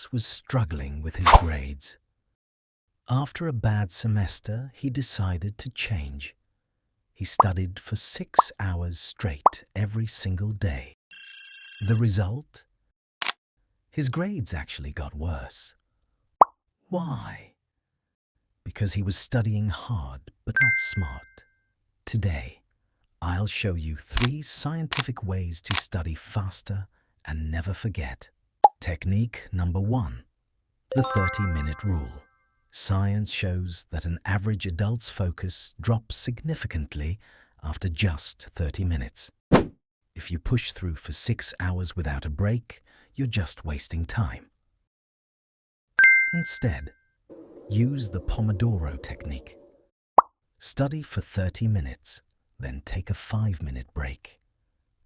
Alex was struggling with his grades. After a bad semester, he decided to change. He studied for 6 hours straight every single day. The result? His grades actually got worse. Why? Because he was studying hard but not smart. Today, I'll show you 3 scientific ways to study faster and never forget. Technique number 1. The 30-minute rule. Science shows that an average adult's focus drops significantly after just 30 minutes. If you push through for 6 hours without a break, you're just wasting time. Instead, use the Pomodoro technique. Study for 30 minutes, then take a 5-minute break.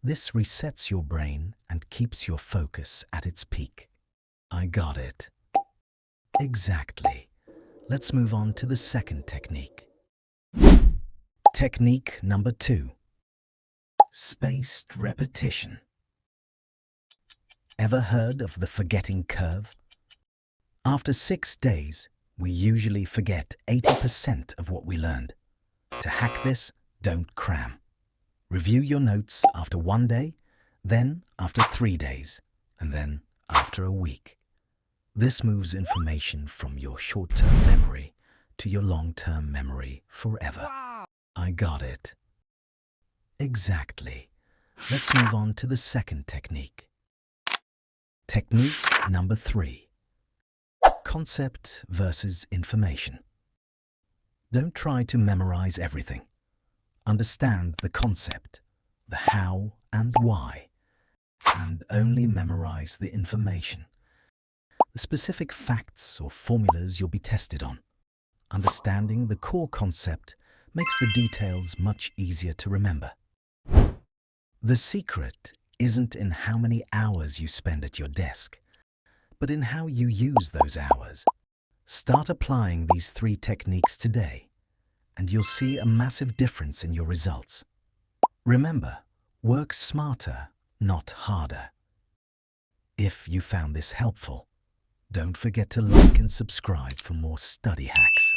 This resets your brain and keeps your focus at its peak. I got it. Exactly. Let's move on to the second technique. Technique number 2. Spaced repetition. Ever heard of the forgetting curve? After 6 days, we usually forget 80% of what we learned. To hack this, don't cram. Review your notes after 1 day, then after 3 days, and then after a week. This moves information from your short-term memory to your long-term memory forever. Wow. I got it. Exactly. Let's move on to the second technique. Technique number 3. Concept versus information. Don't try to memorize everything. Understand the concept, the how and why, and only memorize the information. The specific facts or formulas you'll be tested on. Understanding the core concept makes the details much easier to remember. The secret isn't in how many hours you spend at your desk, but in how you use those hours. Start applying these 3 techniques today, and you'll see a massive difference in your results. Remember, work smarter, not harder. If you found this helpful, don't forget to like and subscribe for more study hacks.